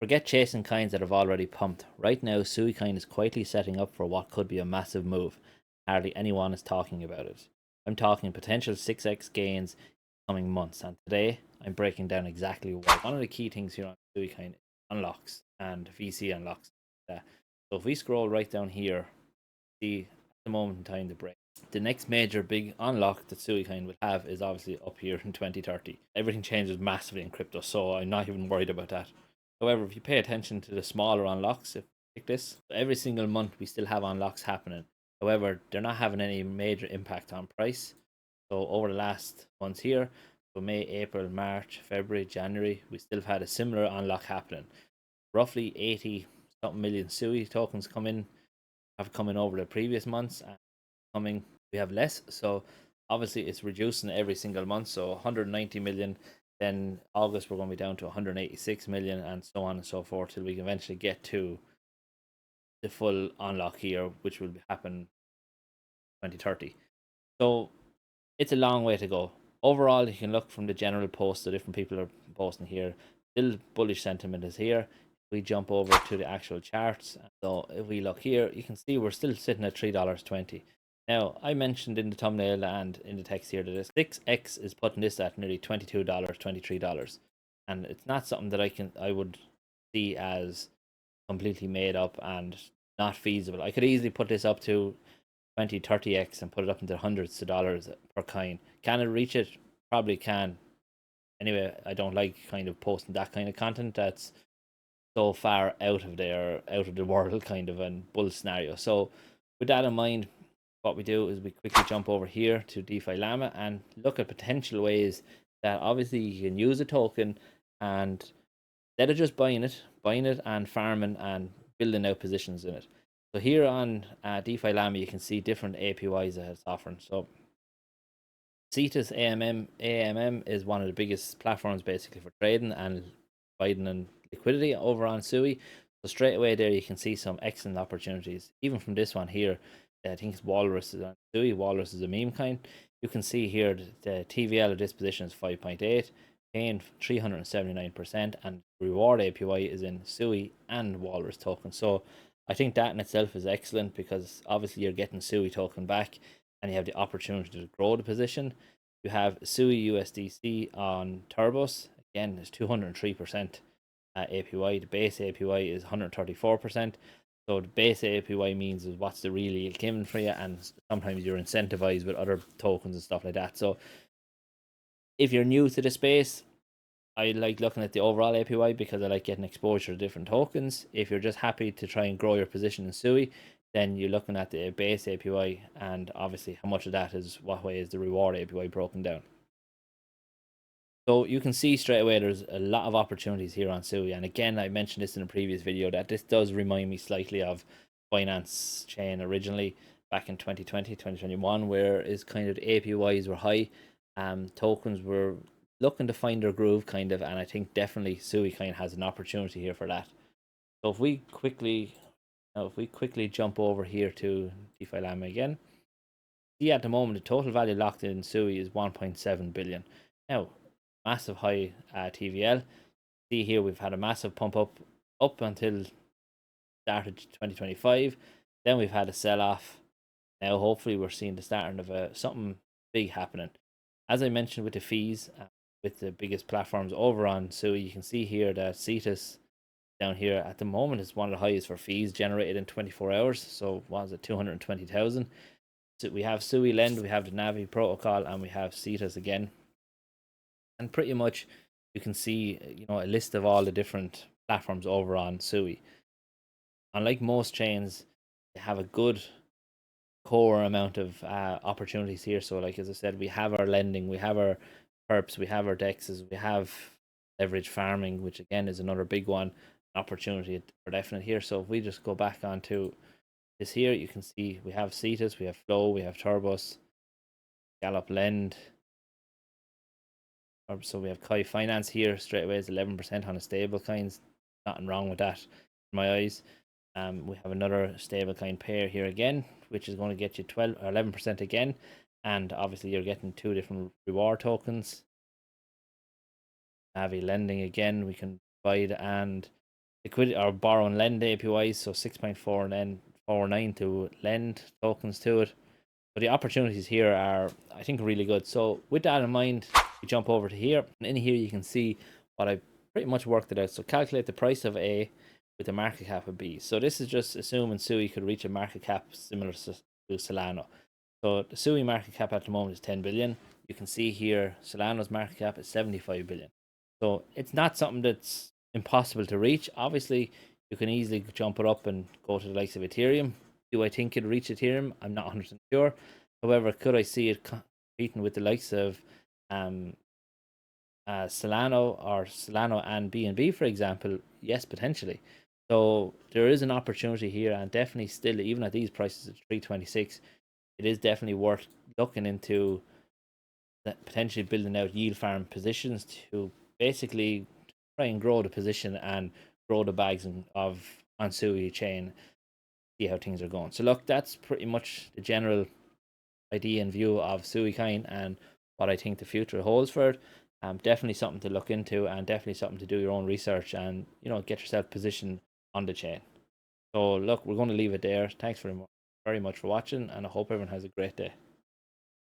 Forget chasing coins that have already pumped. Right now, Sui Coin is quietly setting up for what could be a massive move. Hardly anyone is talking about it. I'm talking potential 6x gains in coming months, and today I'm breaking down exactly why. One of the key things here on Sui Coin is unlocks and VC unlocks. So if we scroll right down here, see at the moment in time the break. The next major big unlock that Suicoin will have is obviously up here in 2030. Everything changes massively in crypto, so I'm not even worried about that. However, if you pay attention to the smaller unlocks, if you take this, every single month we still have unlocks happening. However, they're not having any major impact on price. So over the last months here, so May, April, March, February, January, we still have had a similar unlock happening. Roughly 80 something million Sui tokens have come in over the previous months, and coming we have less. So obviously it's reducing every single month. So 190 million, then August we're going to be down to 186 million, and so on and so forth till we can eventually get to the full unlock here, which will happen 2030. So it's a long way to go. Overall, you can look from the general posts that different people are posting here. Still bullish sentiment is here. If we jump over to the actual charts, so if we look here, you can see we're still sitting at $3.20. Now, I mentioned in the thumbnail and in the text here that this 6x is putting this at nearly $22, $23. And it's not something that I would see as completely made up and not feasible. I could easily put this up to 20, 30x and put it up into hundreds of dollars per coin. Can it reach it? Probably can. Anyway, I don't like kind of posting that kind of content that's so far out of the world kind of and bull scenario. So with that in mind, what we do is we quickly jump over here to DeFi Llama and look at potential ways that obviously you can use a token, and instead of just buying it and farming and building out positions in it. So here on DeFi Llama, you can see different APYs that it's offering. So Cetus AMM is one of the biggest platforms basically for trading and providing and liquidity over on Sui. So straight away there you can see some excellent opportunities. Even from this one here, I think it's Walrus is on Sui. Walrus is a meme kind. You can see here the TVL of this position is 5.8, paying 379%, and reward APY is in Sui and Walrus token. So I think that in itself is excellent because obviously you're getting Sui token back and you have the opportunity to grow the position. You have Sui USDC on Turbos. Again, it's 203% APY. The base APY is 134%. So the base APY means is what's the real yield coming for you, and sometimes you're incentivized with other tokens and stuff like that. So if you're new to the space, I like looking at the overall APY because I like getting exposure to different tokens. If you're just happy to try and grow your position in Sui, then you're looking at the base APY, and obviously how much of that is what way is the reward APY broken down. So you can see straight away there's a lot of opportunities here on Sui. And again, I mentioned this in a previous video that this does remind me slightly of Binance Chain originally back in 2020, 2021, where is kind of the APYs were high. Tokens were looking to find their groove kind of, and I think definitely Sui kind of has an opportunity here for that. So if we quickly jump over here to DeFi Llama again, see at the moment the total value locked in Sui is 1.7 billion. Now, massive high TVL. See here we've had a massive pump up until started 2025. Then we've had a sell off. Now hopefully we're seeing the starting of something big happening. As I mentioned with the fees, with the biggest platforms over on Sui, you can see here that Cetus down here at the moment is one of the highest for fees generated in 24 hours. So what was it, 220,000? So we have Sui Lend, we have the Navi protocol, and we have Cetus again. And pretty much you can see a list of all the different platforms over on Sui. Unlike most chains, they have a good core amount of opportunities here. So like as I said, we have our lending, we have our perps, we have our dexes, we have leverage farming, which again is another big one, opportunity for definite here. So if we just go back onto this here, you can see we have Cetus, we have Flow, we have Turbos, Gallop Lend. So we have Kai Finance here straight away is 11% on a stable coins. Nothing wrong with that in my eyes. We have another stable coin pair here again, which is going to get you 12 or 11% again. And obviously you're getting two different reward tokens. Navi lending again, we can provide, and liquidity or borrow and lend APYs, so 6.4 and then 49 to lend tokens to it. But the opportunities here are, I think, really good. So with that in mind, we jump over to here, and in here you can see what I pretty much worked it out. So calculate the price of A with the market cap of B. So this is just assuming Sui could reach a market cap similar to Solana. So the Sui market cap at the moment is 10 billion. You can see here Solana's market cap is 75 billion. So it's not something that's impossible to reach. Obviously, you can easily jump it up and go to the likes of Ethereum. Do I think it'll reach Ethereum? I'm not 100% sure. However, could I see it competing with the likes of Solano and BNB, for example? Yes, potentially. So there is an opportunity here, and definitely still, even at these prices at 326, it is definitely worth looking into potentially building out yield farm positions to basically try and grow the position and grow the bags of on Sui chain, see how things are going. So look, that's pretty much the general idea and view of Sui Coin and what I think the future holds for it. Definitely something to look into, and definitely something to do your own research and get yourself positioned on the chain. So look, we're going to leave it there. Thanks very much for watching, and I hope everyone has a great day.